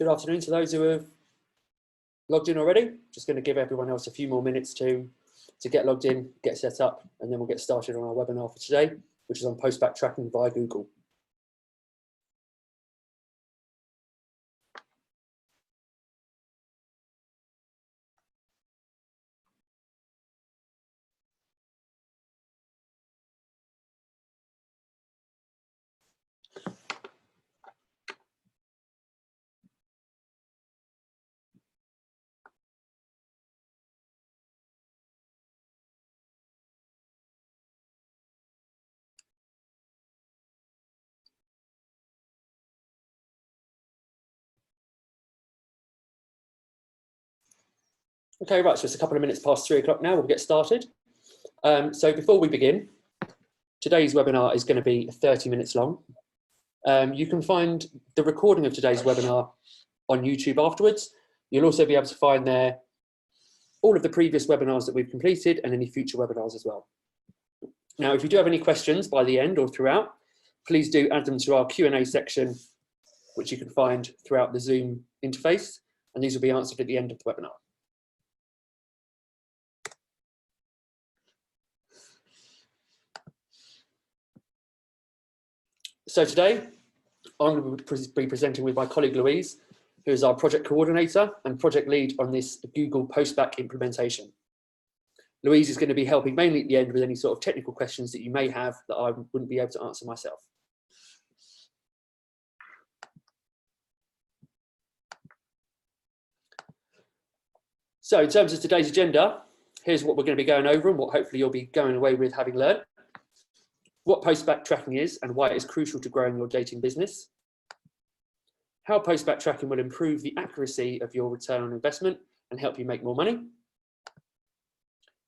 Good afternoon to those who have logged in already. Just going to give everyone else a few more minutes to get logged in, get set up, and then we'll get started on our webinar for today, which is on postback tracking via Google. Okay, right, so it's a couple of minutes past 3 o'clock now, we'll get started. So before we begin, today's webinar is going to be 30 minutes long. You can find the recording of today's webinar on YouTube afterwards. You'll also be able to find there all of the previous webinars that we've completed and any future webinars as well. Now, if you do have any questions by the end or throughout, please do add them to our Q&A section, which you can find throughout the Zoom interface, and these will be answered at the end of the webinar. So today, I'm going to be presenting with my colleague Louise, who is our project coordinator and project lead on this Google Postback implementation. Louise is going to be helping mainly at the end with any sort of technical questions that you may have that I wouldn't be able to answer myself. So in terms of today's agenda, here's what we're going to be going over and what hopefully you'll be going away with having learned. What postback tracking is and why it is crucial to growing your dating business. How postback tracking will improve the accuracy of your return on investment and help you make more money.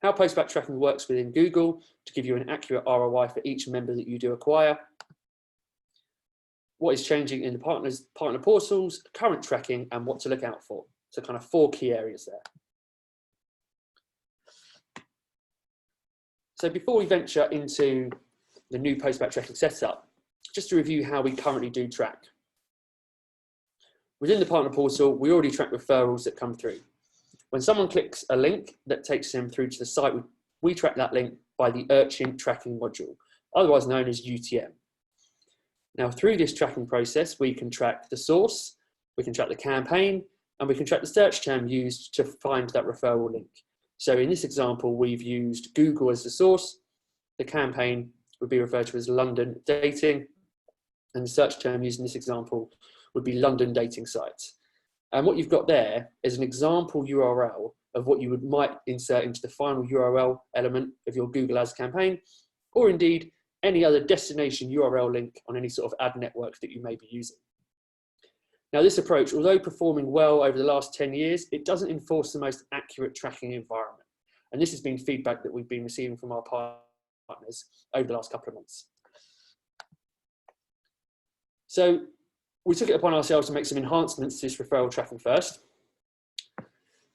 How postback tracking works within Google to give you an accurate ROI for each member that you do acquire. What is changing in the partner portals, current tracking, and what to look out for. So kind of 4 key areas there. So before we venture into the new postback tracking setup, just to review how we currently do track. Within the partner portal, we already track referrals that come through. When someone clicks a link that takes them through to the site, we track that link by the Urchin tracking module, otherwise known as UTM. Now, through this tracking process, we can track the source, we can track the campaign, and we can track the search term used to find that referral link. So in this example, we've used Google as the source. The campaign would be referred to as London dating, and the search term used in this example would be London dating sites. And what you've got there is an example URL of what you might insert into the final URL element of your Google Ads campaign, or indeed any other destination URL link on any sort of ad network that you may be using. Now, this approach, although performing well over the last 10 years, it doesn't enforce the most accurate tracking environment. And this has been feedback that we've been receiving from our partners over the last couple of months. So we took it upon ourselves to make some enhancements to this referral tracking first.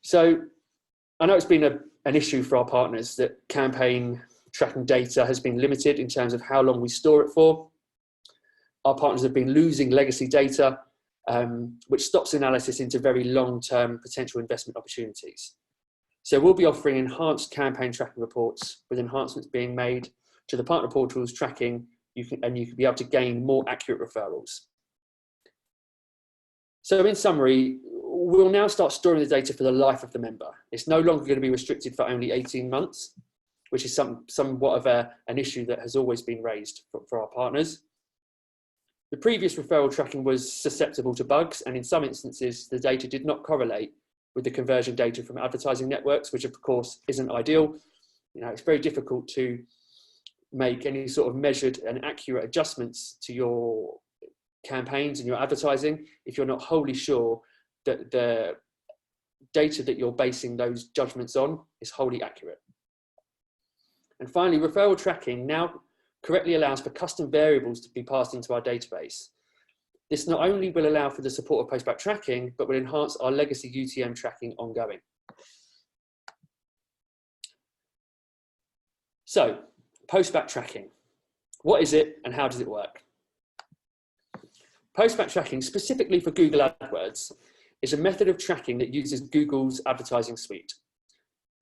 So I know it's been an issue for our partners that campaign tracking data has been limited in terms of how long we store it for. Our partners have been losing legacy data, which stops analysis into very long-term potential investment opportunities. So we'll be offering enhanced campaign tracking reports with enhancements being made to the partner portals tracking, and you can be able to gain more accurate referrals. So in summary, we'll now start storing the data for the life of the member. It's no longer going to be restricted for only 18 months, which is somewhat of an issue that has always been raised for our partners. The previous referral tracking was susceptible to bugs, and in some instances, the data did not correlate with the conversion data from advertising networks, which of course isn't ideal. You know, it's very difficult to make any sort of measured and accurate adjustments to your campaigns and your advertising if you're not wholly sure that the data that you're basing those judgments on is wholly accurate. And finally, referral tracking now correctly allows for custom variables to be passed into our database. This not only will allow for the support of postback tracking, but will enhance our legacy UTM tracking ongoing. So, postback tracking. What is it and how does it work? Postback tracking, specifically for Google AdWords, is a method of tracking that uses Google's advertising suite.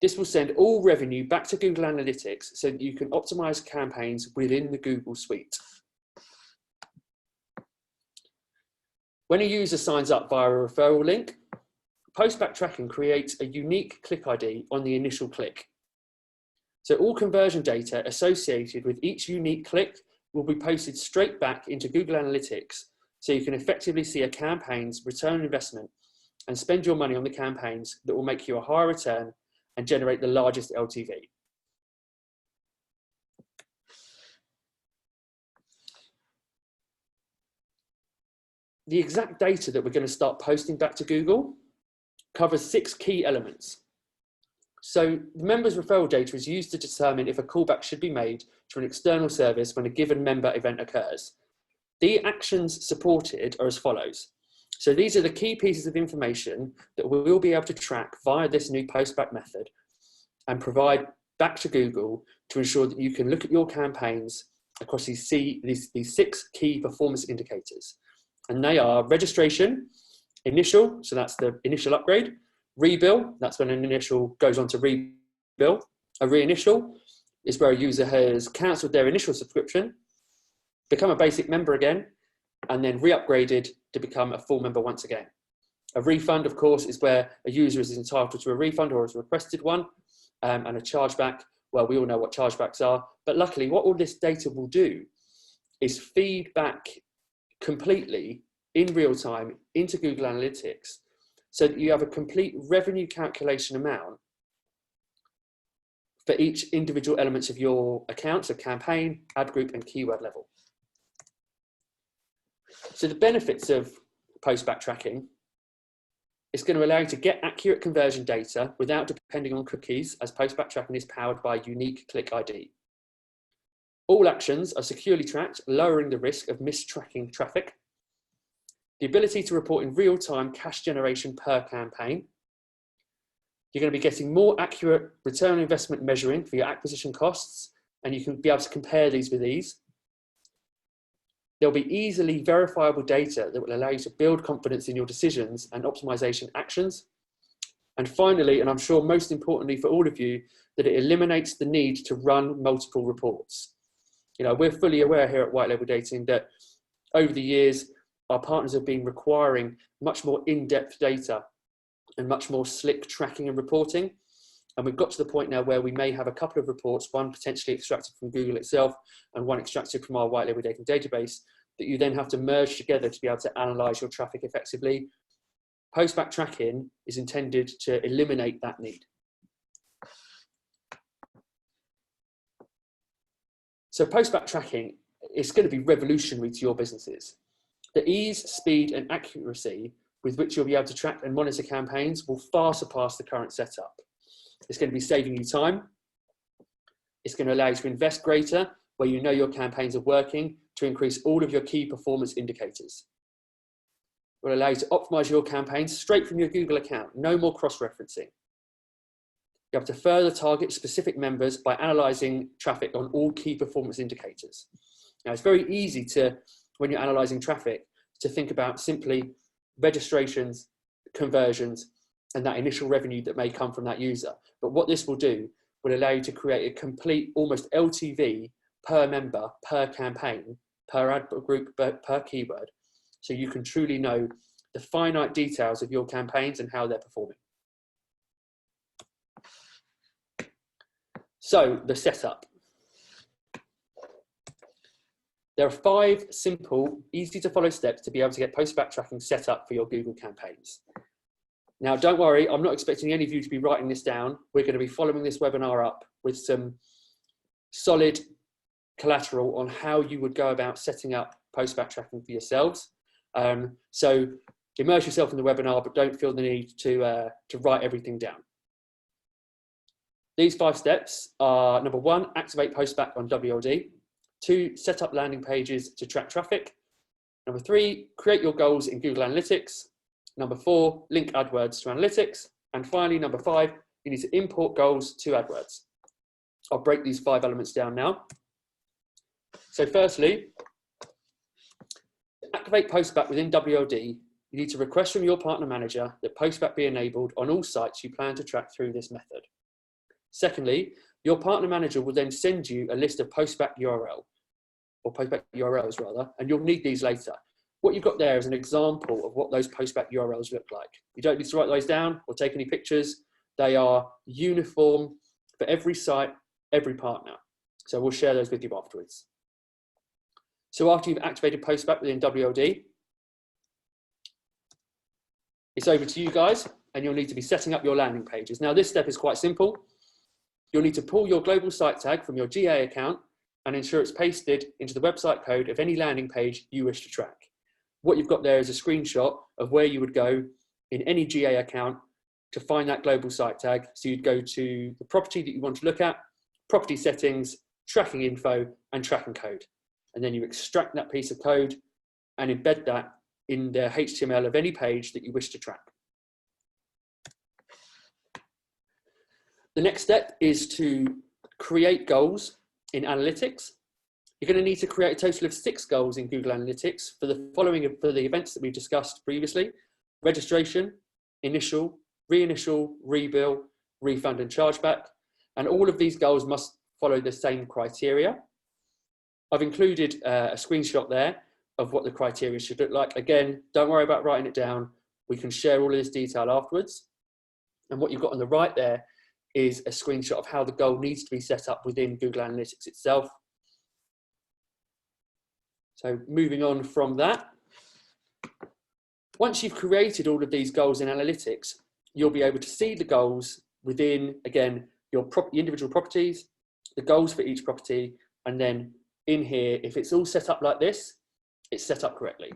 This will send all revenue back to Google Analytics so that you can optimize campaigns within the Google suite. When a user signs up via a referral link, Postback tracking creates a unique click ID on the initial click. So all conversion data associated with each unique click will be posted straight back into Google Analytics so you can effectively see a campaign's return on investment and spend your money on the campaigns that will make you a higher return and generate the largest LTV. The exact data that we're going to start posting back to Google covers 6 key elements. So the member's referral data is used to determine if a callback should be made to an external service when a given member event occurs. The actions supported are as follows. So these are the key pieces of information that we'll be able to track via this new postback method and provide back to Google to ensure that you can look at your campaigns across these 6 key performance indicators. And they are registration, initial, so that's the initial upgrade, rebill, that's when an initial goes on to rebill. A reinitial is where a user has cancelled their initial subscription, become a basic member again, and then re-upgraded to become a full member once again. A refund, of course, is where a user is entitled to a refund or has requested one, and a chargeback, well, we all know what chargebacks are, but luckily what all this data will do is feed back completely in real time into Google Analytics so that you have a complete revenue calculation amount for each individual elements of your account, so campaign, ad group, and keyword level. So the benefits of postback tracking, it's going to allow you to get accurate conversion data without depending on cookies, as postback tracking is powered by a unique click ID. All actions are securely tracked, lowering the risk of mistracking traffic. The ability to report in real time cash generation per campaign. You're going to be getting more accurate return on investment measuring for your acquisition costs, and you can be able to compare these with ease. There'll be easily verifiable data that will allow you to build confidence in your decisions and optimization actions. And finally, and I'm sure most importantly for all of you, that it eliminates the need to run multiple reports. You know, we're fully aware here at White Label Dating that over the years, our partners have been requiring much more in-depth data and much more slick tracking and reporting. And we've got to the point now where we may have a couple of reports, one potentially extracted from Google itself and one extracted from our White Label Dating database, that you then have to merge together to be able to analyze your traffic effectively. Postback tracking is intended to eliminate that need. So postback tracking is going to be revolutionary to your businesses. The ease, speed, and accuracy with which you'll be able to track and monitor campaigns will far surpass the current setup. It's going to be saving you time. It's going to allow you to invest greater where you know your campaigns are working to increase all of your key performance indicators. It will allow you to optimize your campaigns straight from your Google account, no more cross-referencing. You have to further target specific members by analyzing traffic on all key performance indicators. Now, it's very easy to, when you're analyzing traffic, to think about simply registrations, conversions, and that initial revenue that may come from that user. But what this will do will allow you to create a complete, almost LTV per member, per campaign, per ad group, per keyword. So you can truly know the finite details of your campaigns and how they're performing. So the setup. There are 5 simple, easy to follow steps to be able to get postback tracking set up for your Google campaigns. Now, don't worry, I'm not expecting any of you to be writing this down. We're going to be following this webinar up with some solid collateral on how you would go about setting up postback tracking for yourselves. So immerse yourself in the webinar, but don't feel the need to write everything down. These 5 steps are: number 1, activate postback on WLD. 2, set up landing pages to track traffic. Number 3, create your goals in Google Analytics. Number 4, link AdWords to Analytics. And finally, number 5, you need to import goals to AdWords. I'll break these 5 elements down now. So firstly, activate Postback within WLD, you need to request from your partner manager that Postback be enabled on all sites you plan to track through this method. Secondly, your partner manager will then send you a list of Postback URL, or Postback URLs rather, and you'll need these later. What you've got there is an example of what those Postback URLs look like. You don't need to write those down or take any pictures. They are uniform for every site, every partner. So we'll share those with you afterwards. So after you've activated Postback within WLD, it's over to you guys, and you'll need to be setting up your landing pages. Now this step is quite simple. You'll need to pull your global site tag from your GA account and ensure it's pasted into the website code of any landing page you wish to track. What you've got there is a screenshot of where you would go in any GA account to find that global site tag. So you'd go to the property that you want to look at, property settings, tracking info, and tracking code. And then you extract that piece of code and embed that in the HTML of any page that you wish to track. The next step is to create goals in Analytics. You're going to need to create a total of 6 goals in Google Analytics for the following, for the events that we've discussed previously: registration, initial, reinitial, rebill, refund, and chargeback. And all of these goals must follow the same criteria. I've included a screenshot there of what the criteria should look like. Again, don't worry about writing it down. We can share all of this detail afterwards. And what you've got on the right there is a screenshot of how the goal needs to be set up within Google Analytics itself. So moving on from that, once you've created all of these goals in Analytics, you'll be able to see the goals within, again, your individual properties, the goals for each property, and then in here, if it's all set up like this, it's set up correctly.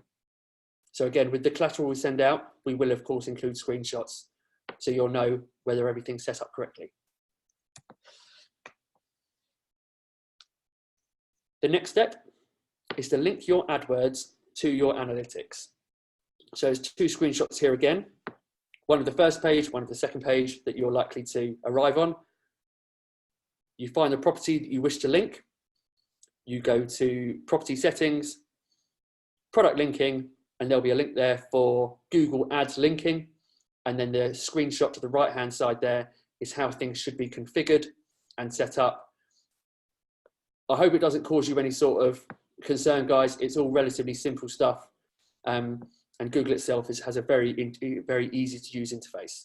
So again, with the collateral we send out, we will of course include screenshots so you'll know whether everything's set up correctly. The next step is to link your AdWords to your Analytics. So there's 2 screenshots here again, one of the first page, one of the second page that you're likely to arrive on. You find the property that you wish to link. You go to property settings, product linking, and there'll be a link there for Google Ads linking. And then the screenshot to the right-hand side there is how things should be configured and set up. I hope it doesn't cause you any sort of concern, guys. It's all relatively simple stuff. And Google itself has a very easy to use interface.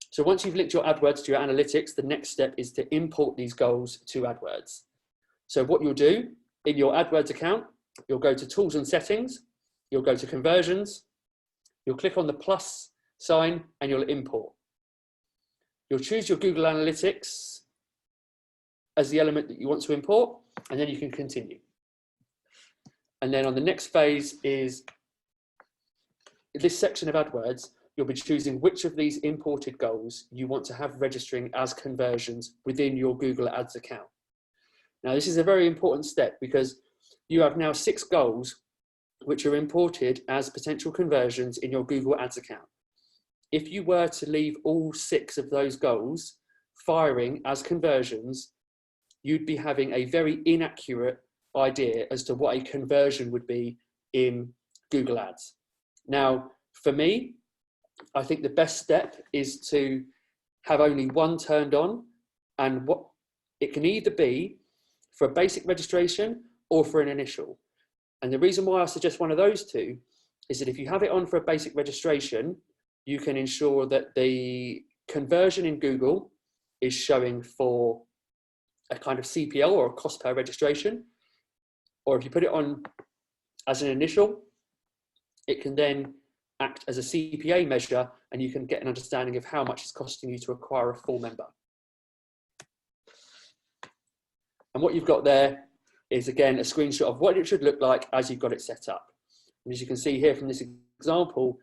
So once you've linked your AdWords to your Analytics, the next step is to import these goals to AdWords. So what you'll do in your AdWords account, you'll go to Tools and Settings, you'll go to Conversions, you'll click on the plus sign and you'll import. You'll choose your Google Analytics as the element that you want to import, and then you can continue. And then on the next phase is this section of AdWords. You'll be choosing which of these imported goals you want to have registering as conversions within your Google Ads account. Now, this is a very important step because you have now 6 goals which are imported as potential conversions in your Google Ads account. If you were to leave all 6 of those goals firing as conversions, you'd be having a very inaccurate idea as to what a conversion would be in Google Ads. Now, for me, I think the best step is to have only one turned on, and what it can either be for a basic registration or for an initial. And the reason why I suggest one of those 2 is that if you have it on for a basic registration, you can ensure that the conversion in Google is showing for a kind of CPL or a cost per registration. Or if you put it on as an initial, it can then act as a CPA measure, and you can get an understanding of how much it's costing you to acquire a full member. And what you've got there is, again, a screenshot of what it should look like as you've got it set up. And as you can see here from this example,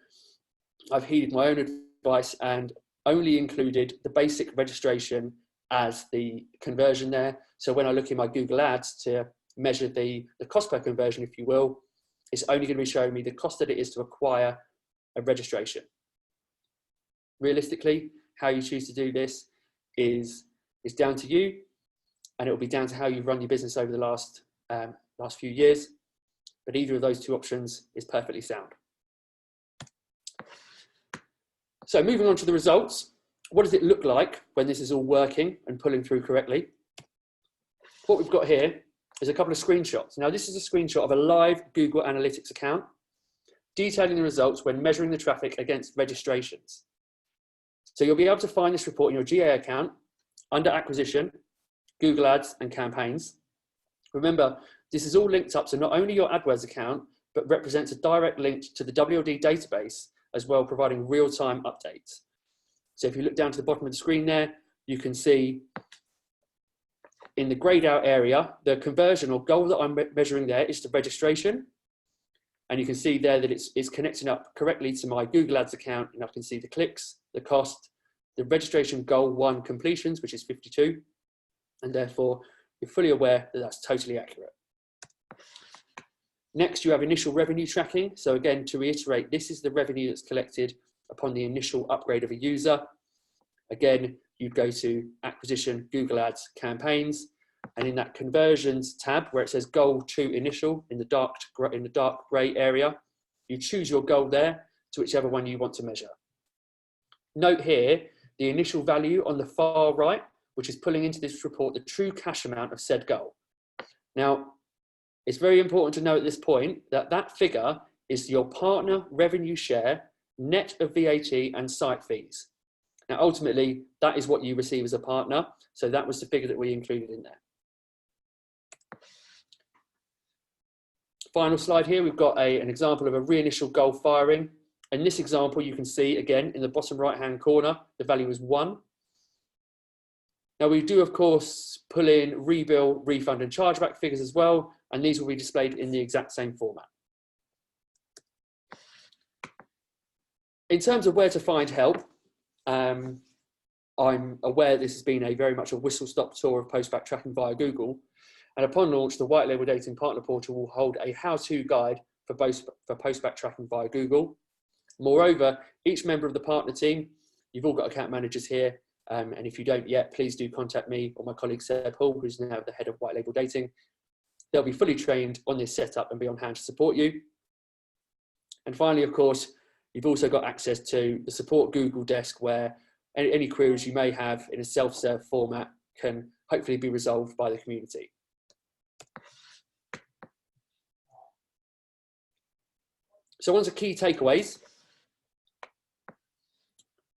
I've heeded my own advice and only included the basic registration as the conversion there. So when I look in my Google Ads to measure the cost per conversion, if you will, it's only going to be showing me the cost that it is to acquire a registration. Realistically, how you choose to do this is down to you, and it will be down to how you've run your business over the last last few years, but either of those two options is perfectly sound. So moving on to the results, what does it look like when this is all working and pulling through correctly? What we've got here is a couple of screenshots. Now, this is a screenshot of a live Google Analytics account detailing the results when measuring the traffic against registrations. So you'll be able to find this report in your GA account under Acquisition, Google Ads and Campaigns. Remember, this is all linked up to not only your AdWords account, but represents a direct link to the WLD database as well, providing real-time updates. So if you look down to the bottom of the screen there, you can see in the grayed out area, the conversion or goal that I'm measuring there is the registration. And you can see there that it's connecting up correctly to my Google Ads account, and I can see the clicks, the cost, the registration goal 1 completions, which is 52. And therefore, you're fully aware that that's totally accurate. Next, you have initial revenue tracking. So again, to reiterate, this is the revenue that's collected upon the initial upgrade of a user. Again, you'd go to Acquisition, Google Ads, Campaigns, and in that Conversions tab where it says Goal to Initial in the dark grey area, you choose your goal there to whichever one you want to measure. Note here, the initial value on the far right, which is pulling into this report the true cash amount of said goal. Now, it's very important to know at this point that that figure is your partner revenue share, net of VAT and site fees. Now, ultimately, that is what you receive as a partner. So that was the figure that we included in there. Final slide here, we've got an example of a reinitial goal firing. In this example, you can see, again, in the bottom right-hand corner, the value is 1. Now, we do, of course, pull in rebill, refund, and chargeback figures as well, and these will be displayed in the exact same format. In terms of where to find help, I'm aware this has been very much a whistle-stop tour of Postback Tracking via Google, and upon launch, the White Label Dating Partner Portal will hold a how-to guide for Postback Tracking via Google. Moreover, each member of the partner team, you've all got account managers here, and if you don't yet, please do contact me or my colleague Seb Hall, who's now the head of White Label Dating. They'll be fully trained on this setup and be on hand to support you. And finally, of course, you've also got access to the Support Google desk where any queries you may have in a self-serve format can hopefully be resolved by the community. So on to key takeaways.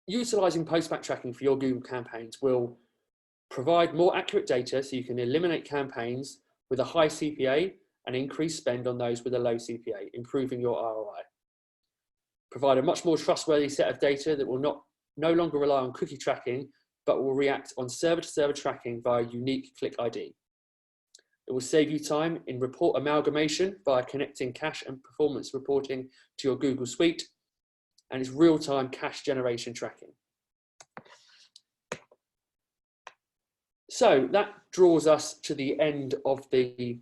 Utilising Postback Tracking for your Google campaigns will provide more accurate data so you can eliminate campaigns with a high CPA and increase spend on those with a low CPA, improving your ROI. Provide a much more trustworthy set of data that will no longer rely on cookie tracking, but will react on server-to-server tracking via unique click ID. It will save you time in report amalgamation via connecting cache and performance reporting to your Google Suite, and it's real-time cache generation tracking. So that draws us to the end of the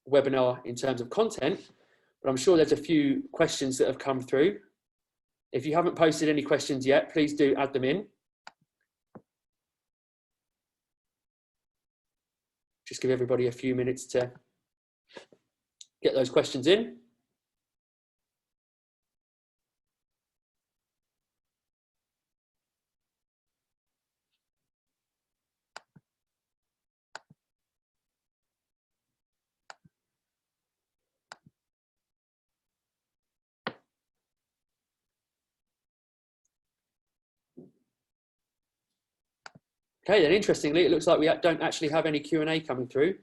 webinar in terms of content, but I'm sure there's a few questions that have come through. If you haven't posted any questions yet, please do add them in. Just give everybody a few minutes to get those questions in. Okay, then interestingly, it looks like we don't actually have any Q&A coming through,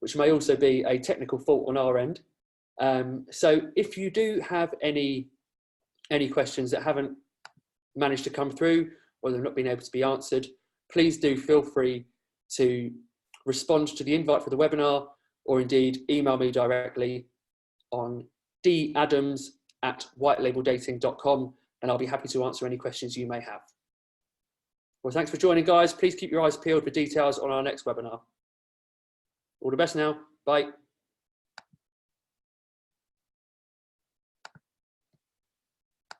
which may also be a technical fault on our end. So if you do have any questions that haven't managed to come through or they've not been able to be answered, please do feel free to respond to the invite for the webinar, or indeed email me directly on dadams@whitelabeldating.com, and I'll be happy to answer any questions you may have. Well, thanks for joining, guys. Please keep your eyes peeled for details on our next webinar. All the best now. Bye.